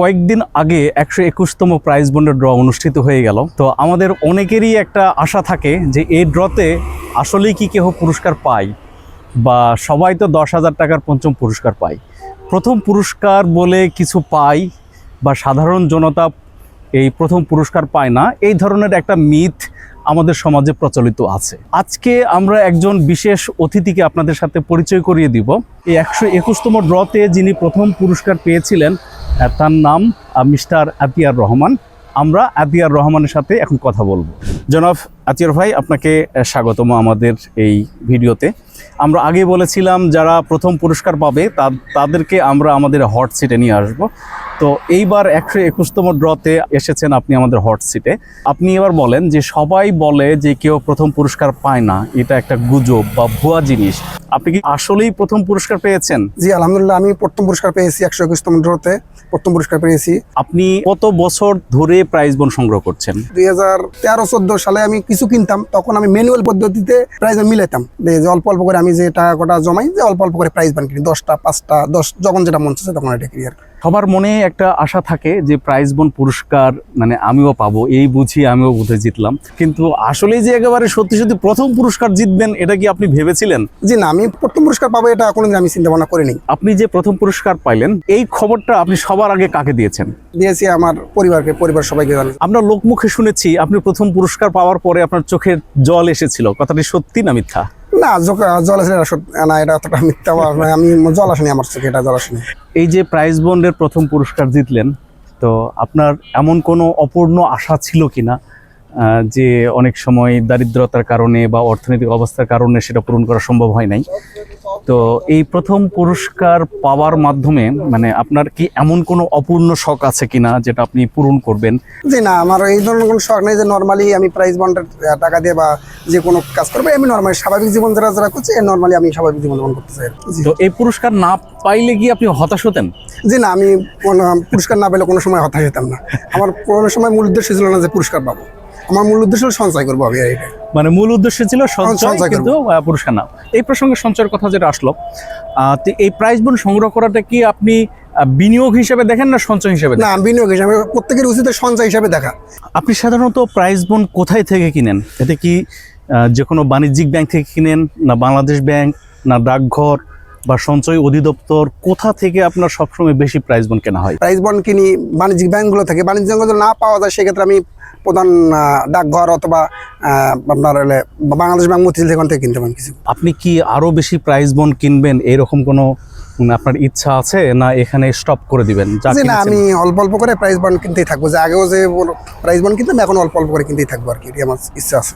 কয়েকদিন আগে 121তম প্রাইজ বন্ডের ড্র অনুষ্ঠিত হয়ে গেল। তো আমাদের অনেকেরই একটা আশা থাকে যে এই ড্রতে আসলেই কি কেউ পুরস্কার পায়, বা সবাই তো 10,000 টাকার পঞ্চম পুরস্কার পায়, প্রথম পুরস্কার বলে কিছু পায় বা সাধারণ জনতা এই প্রথম পুরস্কার পায় না, এই ধরনের একটা মিথ আমাদের সমাজে প্রচলিত আছে। আজকে আমরা একজন বিশেষ অতিথিকে আপনাদের সাথে পরিচয় করিয়ে দিব। এই 121তম ড্রতে যিনি প্রথম পুরস্কার পেয়েছিলেন তার নাম মিস্টার আতিয়ার রহমান। আমরা আতিয়ার রহমানের সাথে এখন কথা বলবো। জনাব আতিয়ার ভাই, আপনাকে স্বাগতম আমাদের এই ভিডিওতে। আমরা আগে বলেছিলাম যারা প্রথম পুরস্কার পাবে তাদেরকে আমরা আমাদের হট সিটে নিয়ে আসব। তো এইবার 121তম ড্রতে এসেছেন আপনি আমাদের হট সিটে। আপনি এবার বলেন যে সবাই বলে যে কেউ প্রথম পুরস্কার পায় না, এটা একটা গুজব বা ভুয়া জিনিস। আপনি কি আসলেই প্রথম পুরস্কার পেয়েছেন? জি আলহামদুলিল্লাহ, আমি প্রথম পুরস্কার পেয়েছি। 121তম ড্রতে প্রথম পুরস্কার পেয়েছি। আপনি কত বছর ধরে প্রাইজ বন্ড সংগ্রহ করছেন? 2013-14 সালে আমি কিছু কিনতাম, তখন আমি ম্যানুয়াল পদ্ধতিতে প্রাইজ মিলাইতাম, যে অল্প অল্প করে আমি যে টাকা কটা জমাই, যে অল্প অল্প করে প্রাইজ বান কিনি, 10টা 5টা 10 যখন যেটা মন চাচ্ছে তখন এটা কিনি। আর সবার মনে একটা আশা থাকে যে প্রাইজ বন্ড পুরস্কার মানে আমিও পাবো, এই বুঝি আমিও বুঝে জিতলাম। কিন্তু আসলে যে একেবারে সত্যি সত্যি প্রথম পুরস্কার জিতবেন, এটা কি আপনি ভেবেছিলেন? জি না, আমি প্রথম পুরস্কার পাবো এটা কোনোদিন আমি চিন্তা ভাবনা করিনি। আপনি যে প্রথম পুরস্কার পাইলেন, এই খবরটা আপনি সবার আগে কাকে দিয়েছেন? দিয়েছি আমার পরিবারকে, পরিবার সবাইকে জানি। আমরা লোকমুখে শুনেছি আপনি প্রথম পুরস্কার পাওয়ার পরে আপনার চোখের জল এসেছিল, কথাটি সত্যি না মিথ্যা? না, জল আসেনি না, এটা অতটা মিথ্যা। আমি জল আসেনি আমার চোখে, এটা জল আসেনি। এই যে প্রাইজ বন্ডের প্রথম পুরস্কার জিতলেন, তো আপনার এমন কোনো অপূর্ণ আশা ছিল কিনা যে অনেক সময় দারিদ্রতার কারণে বা অর্থনৈতিক অবস্থার কারণে সেটা পূরণ করা সম্ভব হয় নাই? তো এই প্রথম পুরস্কার পাওয়ার মাধ্যমে মানে আপনার কি এমন কোনো অপূর্ণ শখ আছে কিনা যেটা আপনি পূরণ করবেন? জি না, আমার এই ধরনের কোনো শখ নেই যে নর্মালি আমি প্রাইজ বন্ডের টাকা দিয়ে বা যে কোনো কাজ করবো। আমি নর্মালি স্বাভাবিক জীবন যারা করছে, নর্মালি আমি স্বাভাবিক জীবন যাপন করতে চাই। তো এই পুরস্কার না পাইলে কি আপনি হতাশ হতেন? জি না, আমি কোনো পুরস্কার না পেলে কোনো সময় হতাশ হতাম না। আমার কোনো সময় মূল উদ্দেশ্য ছিল না যে পুরস্কার পাবো, আমার মূল উদ্দেশ্য সঞ্চয় করবো আমি। মানে মূল উদ্দেশ্য ছিল সঞ্চয়, কিন্তু পুরস্কার না। এই প্রসঙ্গে সঞ্চয়ের কথা যেটা আসলো, তো এই প্রাইজ বন্ড সংগ্রহ করাটা কি আপনি বিনিয়োগ হিসেবে দেখেন না সঞ্চয় হিসেবে? না, বিনিয়োগ হিসাবে, প্রত্যেকের উচিত সঞ্চয় হিসাবে দেখা। আপনি সাধারণত প্রাইজ বন্ড কোথায় থেকে কিনেন? এতে কি যে কোনো বাণিজ্যিক ব্যাংক থেকে কিনেন, না বাংলাদেশ ব্যাংক, না ডাকঘর বা সঞ্চয় অধিদপ্তর, কোথা থেকে আপনার সবসময় বেশি প্রাইজ বন্ড কেনা হয়? প্রাইজ বন্ড কিনি বাণিজ্যিক ব্যাংকগুলো থেকে। বাণিজ্যিক ব্যাংকগুলো না পাওয়া যায়, সেক্ষেত্রে আমি প্রধান ডাকঘর অথবা আপনার বাংলাদেশ ব্যাংক, মতিঝিল থেকে কিনতে পারেন কিছু। আপনি কি আরও বেশি প্রাইজ বন্ড কিনবেন এরকম কোনো আপনার ইচ্ছা আছে, না এখানে স্টপ করে দিবেন? না, আমি অল্প অল্প করে প্রাইজ বন্ড কিনতেই থাকবো। যে আগেও যে প্রাইজ বন্ড কিনতাম, এখন অল্প অল্প করে কিনতেই থাকবো আর কি, আমার ইচ্ছা আছে।